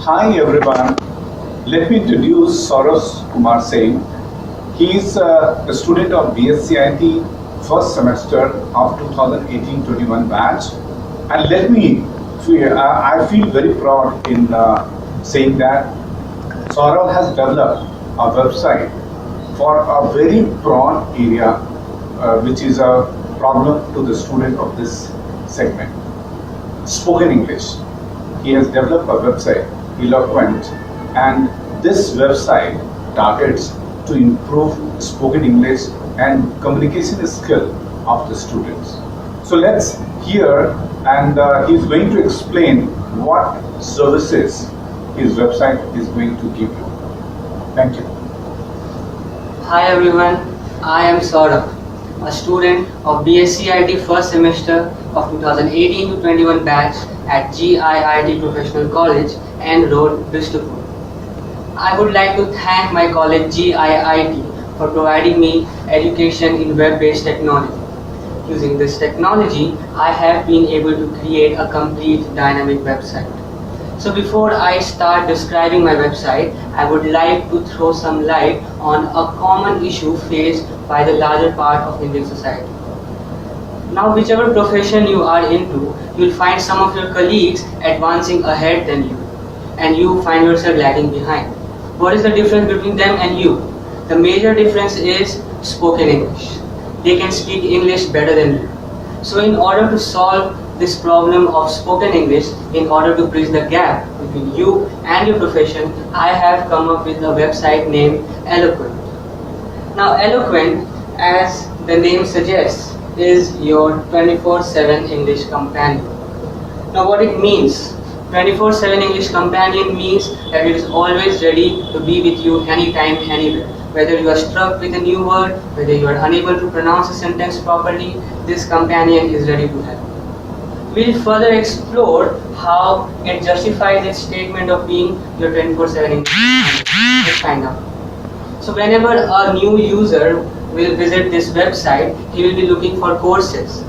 Hi everyone. Let me introduce Saurabh Kumar Singh. He is a student of BSc first semester of 2018-21 batch. And I feel very proud in saying that Saurabh has developed a website for a very broad area, which is a problem to the student of this segment. Spoken English. He has developed a website, Eloquent, and this website targets to improve spoken English and communication skill of the students. So let's hear, and he's going to explain what services his website is going to give you. Thank you. Hi everyone, I am Saurabh, a student of BSc first semester of 2018-21 batch at Giit Professional College and Road, Jamshedpur. I would like to thank my college Giit for providing me education in web-based technology. Using this technology, I have been able to create a complete dynamic website. So before I start describing my website, I would like to throw some light on a common issue faced by the larger part of Indian society. Now, whichever profession you are into, you will find some of your colleagues advancing ahead than you, and you find yourself lagging behind. What is the difference between them and you? The major difference is spoken English. They can speak English better than you. So in order to solve this problem of spoken English, in order to bridge the gap between you and your profession, I have come up with a website named Eloquent. Now Eloquent, as the name suggests, is your 24/7 English companion. Now what it means? 24/7 English companion means that it is always ready to be with you anytime, anywhere. Whether you are struck with a new word, whether you are unable to pronounce a sentence properly, this companion is ready to help. We'll further explore how it justifies its statement of being your 24/7 English companion. Let's find out. So whenever a new user will visit this website, he will be looking for courses.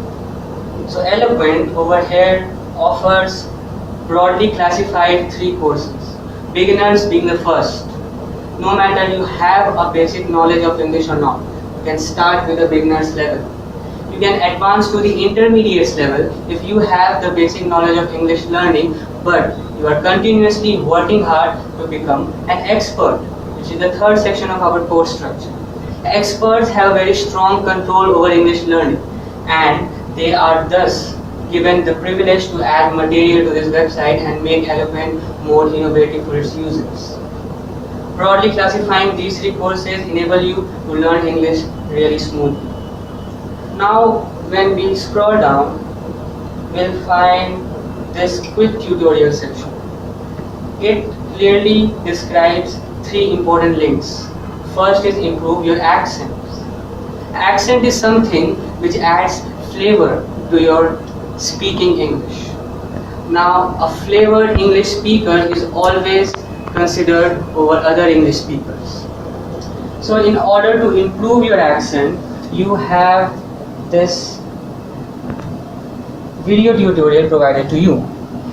So Eloquent over here offers broadly classified 3 courses. Beginners being the first. No matter you have a basic knowledge of English or not, you can start with a beginner's level. You can advance to the intermediate level if you have the basic knowledge of English learning, but you are continuously working hard to become an expert, which is the third section of our course structure. Experts have very strong control over English learning, and they are thus given the privilege to add material to this website and make Eloquent more innovative for its users. Broadly classifying these 3 courses enable you to learn English really smoothly. Now when we scroll down, we'll find this quick tutorial section. It clearly describes 3 important links. First is improve your accents. Accent is something which adds flavor to your speaking English. Now a flavored English speaker is always considered over other English speakers. So in order to improve your accent, you have this video tutorial provided to you.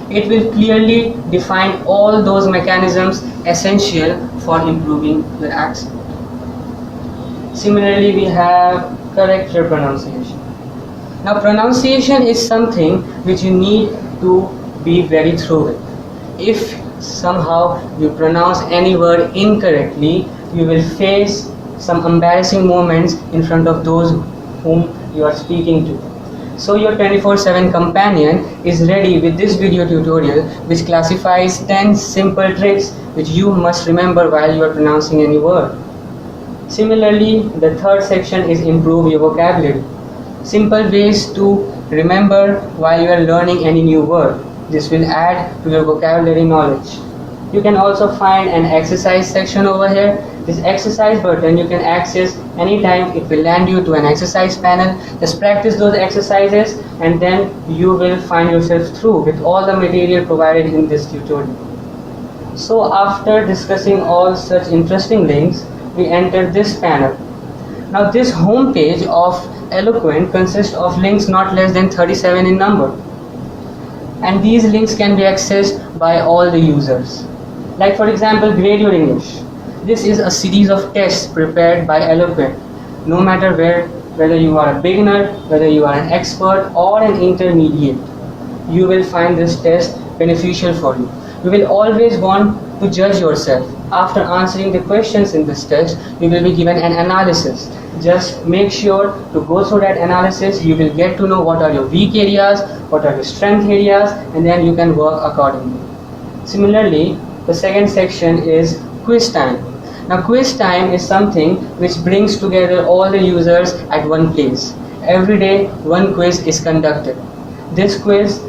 It will clearly define all those mechanisms essential for improving your accent. Similarly, we have correct your pronunciation. Now pronunciation is something which you need to be very thorough with. If somehow you pronounce any word incorrectly, you will face some embarrassing moments in front of those whom you are speaking to. So your 24/7 companion is ready with this video tutorial, which classifies 10 simple tricks which you must remember while you are pronouncing any word. Similarly, the third section is improve your vocabulary. Simple ways to remember while you are learning any new word. This will add to your vocabulary knowledge. You can also find an exercise section over here. This exercise button you can access anytime. It will land you to an exercise panel. Just practice those exercises and then you will find yourself through with all the material provided in this tutorial. So after discussing all such interesting links, we enter this panel. Now this home page of Eloquent consists of links not less than 37 in number. And these links can be accessed by all the users. Like for example, grade your English. This is a series of tests prepared by Eloquent. No matter whether you are a beginner, whether you are an expert or an intermediate, you will find this test beneficial for you. You will always want to judge yourself. After answering the questions in this test, you will be given an analysis. Just make sure to go through that analysis. You will get to know what are your weak areas, what are your strength areas, and then you can work accordingly. Similarly, the second section is quiz time. Now quiz time is something which brings together all the users at one place. Every day one quiz is conducted. This quiz,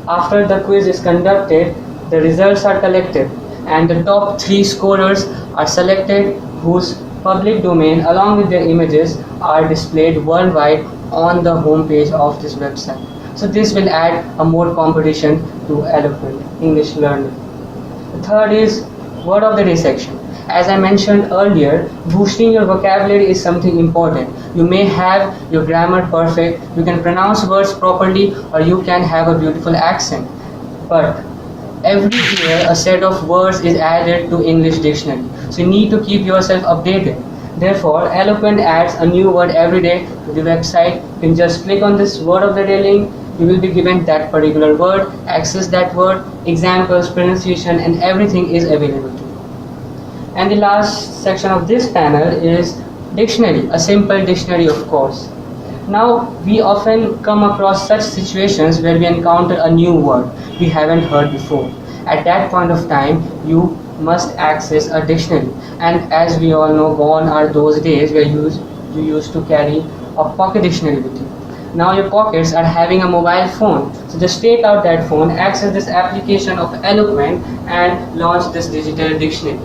after the quiz is conducted, the results are collected and the top 3 scorers are selected, whose public domain along with their images are displayed worldwide on the home page of this website. So this will add a more competition to Eloquent English learning. The third is word of the day section. As I mentioned earlier, boosting your vocabulary is something important. You may have your grammar perfect, you can pronounce words properly, or you can have a beautiful accent. But every year a set of words is added to English dictionary. So you need to keep yourself updated. Therefore, Eloquent adds a new word every day to the website. You can just click on this word of the day link. You will be given that particular word, access that word, examples, pronunciation, and everything is available to you. And the last section of this panel is dictionary, a simple dictionary of course. Now we often come across such situations where we encounter a new word we haven't heard before. At that point of time, you must access a dictionary. And as we all know, gone are those days where you used to carry a pocket dictionary with you. Now your pockets are having a mobile phone. So just take out that phone, access this application of Eloquent and launch this digital dictionary.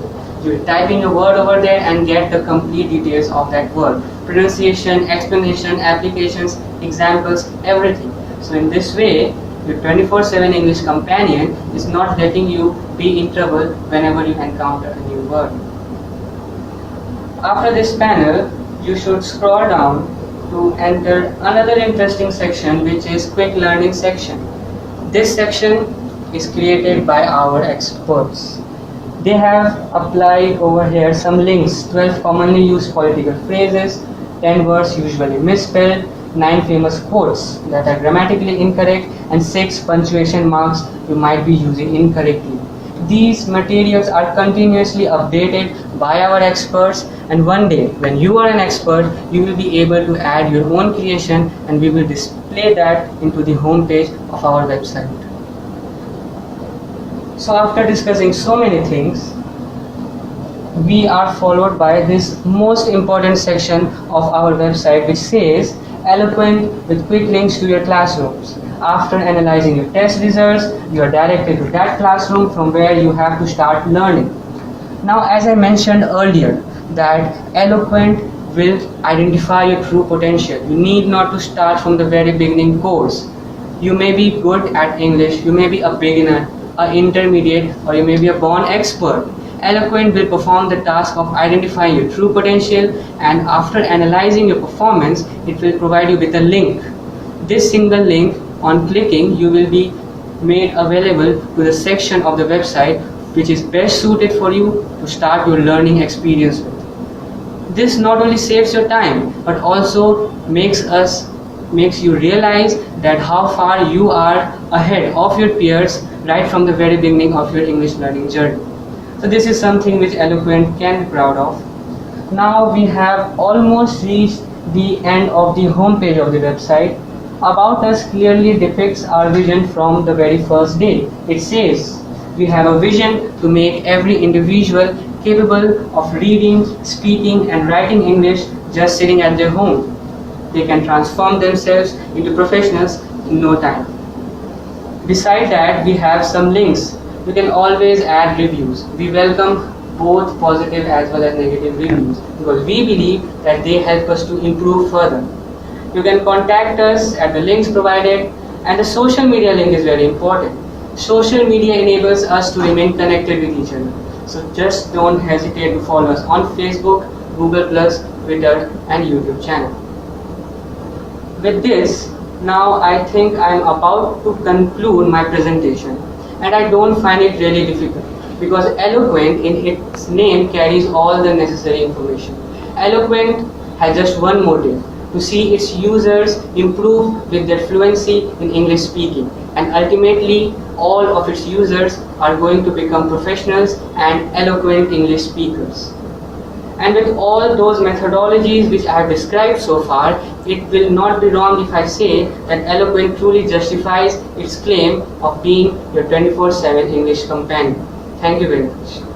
You will type in your word over there and get the complete details of that word. Pronunciation, explanation, applications, examples, everything. So in this way, your 24/7 English companion is not letting you be in trouble whenever you encounter a new word. After this panel, you should scroll down to enter another interesting section, which is quick learning section. This section is created by our experts. They have applied over here some links: 12 commonly used political phrases, 10 words usually misspelled, 9 famous quotes that are grammatically incorrect, and 6 punctuation marks you might be using incorrectly. These materials are continuously updated by our experts, and one day when you are an expert, you will be able to add your own creation and we will display that into the home page of our website. So after discussing so many things, we are followed by this most important section of our website, which says Eloquent with quick links to your classrooms. After analyzing your test results, you are directed to that classroom from where you have to start learning. Now, as I mentioned earlier, that Eloquent will identify your true potential. You need not to start from the very beginning course. You may be good at English, you may be a beginner, an intermediate, or you may be a born expert. Eloquent will perform the task of identifying your true potential, and after analyzing your performance, it will provide you with a link. This single link, on clicking, you will be made available to the section of the website which is best suited for you to start your learning experience with. This not only saves your time, but also makes you realize that how far you are ahead of your peers right from the very beginning of your English learning journey. So this is something which Eloquent can be proud of. Now we have almost reached the end of the home page of the website. About Us clearly depicts our vision from the very first day. It says, we have a vision to make every individual capable of reading, speaking and writing English just sitting at their home. They can transform themselves into professionals in no time. Beside that, we have some links. You can always add reviews. We welcome both positive as well as negative reviews because we believe that they help us to improve further. You can contact us at the links provided, and the social media link is very important. Social media enables us to remain connected with each other. So just don't hesitate to follow us on Facebook, Google+, Twitter and YouTube channel. With this, now I think I am about to conclude my presentation, and I don't find it really difficult. because eloquent in its name carries all the necessary information. Eloquent has just one motive: to see its users improve with their fluency in English speaking, and ultimately all of its users are going to become professionals and eloquent English speakers. And with all those methodologies which I have described so far, it will not be wrong if I say that eloquent truly justifies its claim of being your 24/7 English companion. Thank you very much.